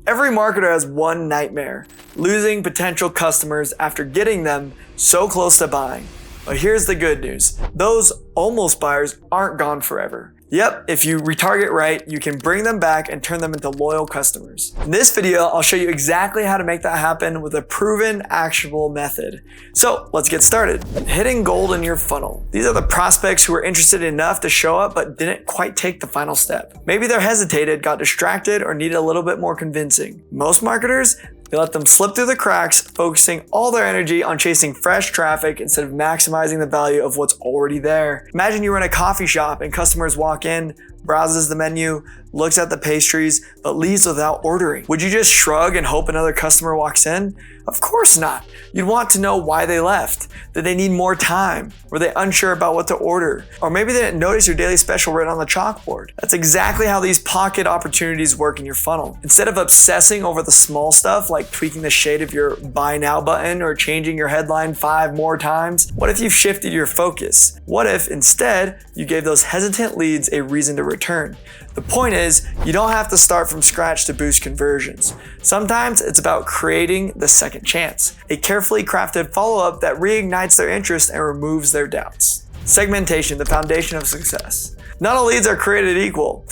Every marketer has one nightmare: losing potential customers after getting them so close to buying. But here's the good news. Those almost buyers aren't gone forever. Yep, if you retarget right, you can bring them back and turn them into loyal customers. In this video, I'll show you exactly how to make that happen with a proven, actionable method. So let's get started. Hitting gold in your funnel. These are the prospects who are interested enough to show up but didn't quite take the final step. Maybe they're hesitated, got distracted, or needed a little bit more convincing. Most marketers, they let them slip through the cracks, focusing all their energy on chasing fresh traffic instead of maximizing the value of what's already there. Imagine you're in a coffee shop and customers walk in, browses the menu, looks at the pastries, but leaves without ordering. Would you just shrug and hope another customer walks in? Of course not. You'd want to know why they left. Did they need more time? Were they unsure about what to order? Or maybe they didn't notice your daily special written on the chalkboard. That's exactly how these pocket opportunities work in your funnel. Instead of obsessing over the small stuff like tweaking the shade of your buy now button or changing your headline 5 more times, what if you've shifted your focus? What if instead you gave those hesitant leads a reason to return? The point is, you don't have to start from scratch to boost conversions. Sometimes it's about creating the second chance, a carefully crafted follow-up that reignites their interest and removes their doubts. Segmentation, the foundation of success. Not all leads are created equal,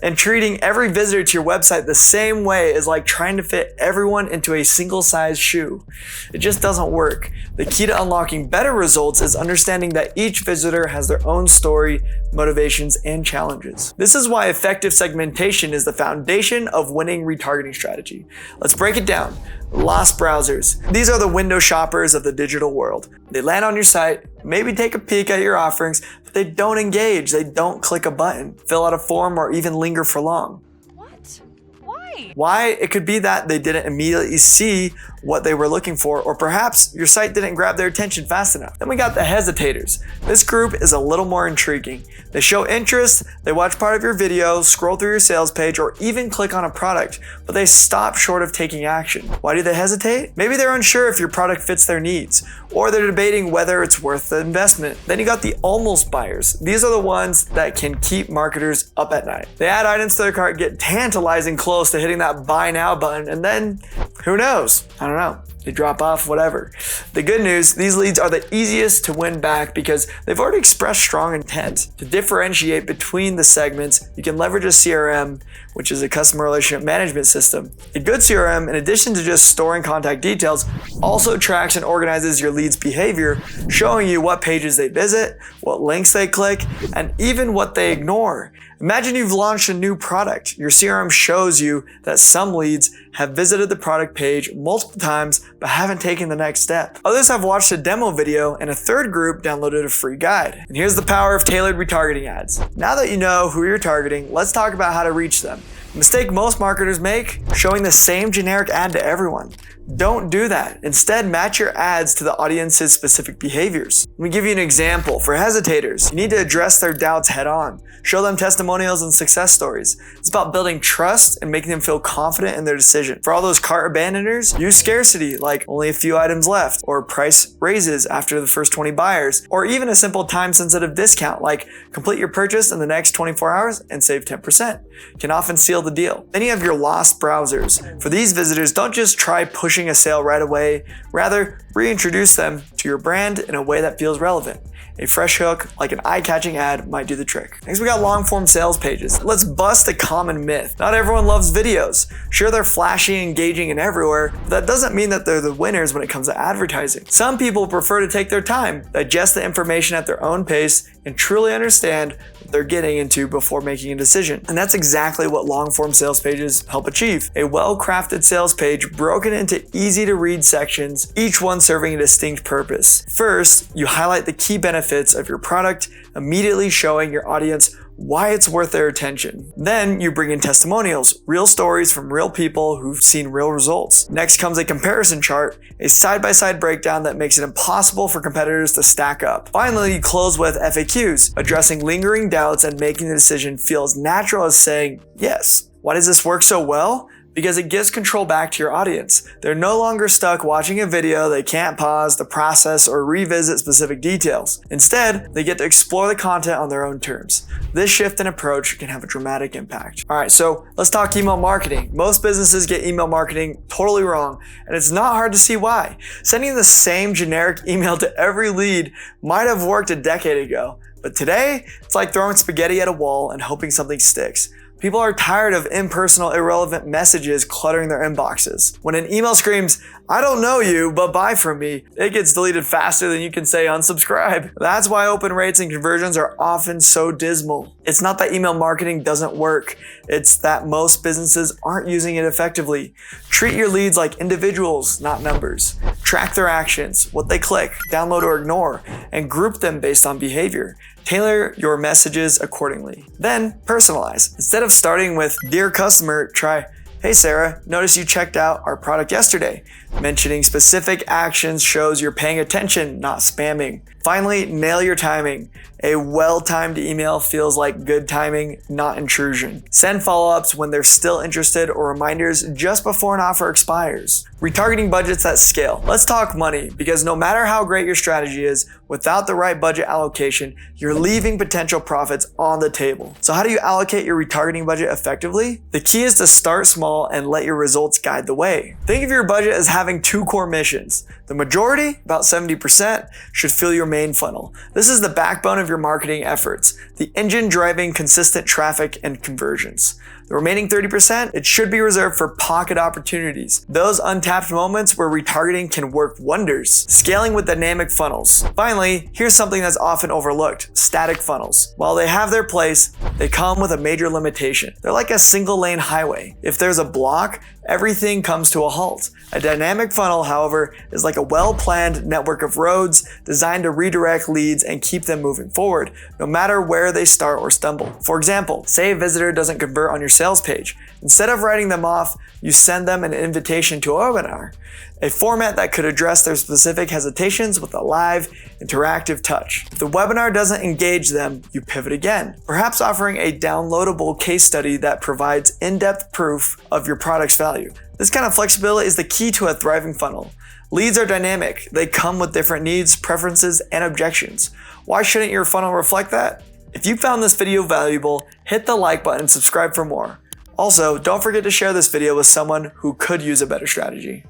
and treating every visitor to your website the same way is like trying to fit everyone into a single size shoe. It just doesn't work. The key to unlocking better results is understanding that each visitor has their own story, motivations, and challenges. This is why effective segmentation is the foundation of winning retargeting strategy. Let's break it down. Lost browsers. These are the window shoppers of the digital world. They land on your site, maybe take a peek at your offerings, but they don't engage, they don't click a button, fill out a form, or even linger for long. What? Why? Why? It could be that they didn't immediately see what they were looking for, or perhaps your site didn't grab their attention fast enough. Then we got the hesitators. This group is a little more intriguing. They show interest, they watch part of your video, scroll through your sales page, or even click on a product, but they stop short of taking action. Why do they hesitate? Maybe they're unsure if your product fits their needs, or they're debating whether it's worth the investment. Then you got the almost buyers. These are the ones that can keep marketers up at night. They add items to their cart, get tantalizing close to hitting that buy now button, and then who knows? I don't know. They drop off, whatever. The good news, these leads are the easiest to win back because they've already expressed strong intent. To differentiate between the segments, you can leverage a CRM, which is a customer relationship management system. A good CRM, in addition to just storing contact details, also tracks and organizes your leads' behavior, showing you what pages they visit, what links they click, and even what they ignore. Imagine you've launched a new product. Your CRM shows you that some leads have visited the product page multiple times but haven't taken the next step. Others have watched a demo video, and a third group downloaded a free guide. And here's the power of tailored retargeting ads. Now that you know who you're targeting, let's talk about how to reach them. The mistake most marketers make: showing the same generic ad to everyone. Don't do that. Instead, match your ads to the audience's specific behaviors. Let me give you an example. For hesitators, you need to address their doubts head on. Show them testimonials and success stories. It's about building trust and making them feel confident in their decision. For all those cart abandoners, use scarcity, like only a few items left, or price raises after the first 20 buyers, or even a simple time-sensitive discount, like complete your purchase in the next 24 hours and save 10%. Can often seal the deal. Then you have your lost browsers. For these visitors, don't just try pushing a sale right away. Rather, reintroduce them to your brand in a way that feels relevant. A fresh hook, like an eye-catching ad, might do the trick. Next, we got long-form sales pages. Let's bust a common myth. Not everyone loves videos. Sure, they're flashy, engaging, and everywhere, but that doesn't mean that they're the winners when it comes to advertising. Some people prefer to take their time, digest the information at their own pace, and truly understand what they're getting into before making a decision. And that's exactly what long-form sales pages help achieve. A well-crafted sales page broken into easy-to-read sections, each one serving a distinct purpose. First, you highlight the key benefits of your product, immediately showing your audience why it's worth their attention. Then you bring in testimonials, real stories from real people who've seen real results. Next comes a comparison chart, a side-by-side breakdown that makes it impossible for competitors to stack up. Finally, you close with FAQs, addressing lingering doubts and making the decision feel as natural as saying, yes. Why does this work so well? because it gives control back to your audience. They're no longer stuck watching a video they can't pause to process or revisit specific details. Instead, they get to explore the content on their own terms. This shift in approach can have a dramatic impact. All right, so let's talk email marketing. Most businesses get email marketing totally wrong, and it's not hard to see why. Sending the same generic email to every lead might have worked a decade ago, but today, it's like throwing spaghetti at a wall and hoping something sticks. People are tired of impersonal, irrelevant messages cluttering their inboxes. When an email screams, "I don't know you, but buy from me," it gets deleted faster than you can say unsubscribe. That's why open rates and conversions are often so dismal. It's not that email marketing doesn't work. It's that most businesses aren't using it effectively. Treat your leads like individuals, not numbers. Track their actions, what they click, download or ignore, and group them based on behavior. Tailor your messages accordingly. Then personalize. Instead of starting with "Dear customer," try, "Hey Sarah, notice you checked out our product yesterday." Mentioning specific actions shows you're paying attention, not spamming. Finally, nail your timing. A well-timed email feels like good timing, not intrusion. Send follow-ups when they're still interested or reminders just before an offer expires. Retargeting budgets that scale. Let's talk money, because no matter how great your strategy is, without the right budget allocation, you're leaving potential profits on the table. So how do you allocate your retargeting budget effectively? The key is to start small and let your results guide the way. Think of your budget as having two core missions. The majority, about 70%, should fill your main funnel. This is the backbone of your marketing efforts, the engine driving consistent traffic and conversions. The remaining 30%, it should be reserved for pocket opportunities, those untapped moments where retargeting can work wonders. Scaling with dynamic funnels. Finally, here's something that's often overlooked: static funnels. While they have their place, they come with a major limitation. They're like a single lane highway. If there's a block, everything comes to a halt. A dynamic funnel, however, is like a well-planned network of roads designed to redirect leads and keep them moving forward, no matter where they start or stumble. For example, say a visitor doesn't convert on your sales page. Instead of writing them off, you send them an invitation to a webinar, a format that could address their specific hesitations with a live, interactive touch. If the webinar doesn't engage them, you pivot again, perhaps offering a downloadable case study that provides in-depth proof of your product's value. This kind of flexibility is the key to a thriving funnel. Leads are dynamic. They come with different needs, preferences, and objections. Why shouldn't your funnel reflect that? If you found this video valuable, hit the like button and subscribe for more. Also, don't forget to share this video with someone who could use a better strategy.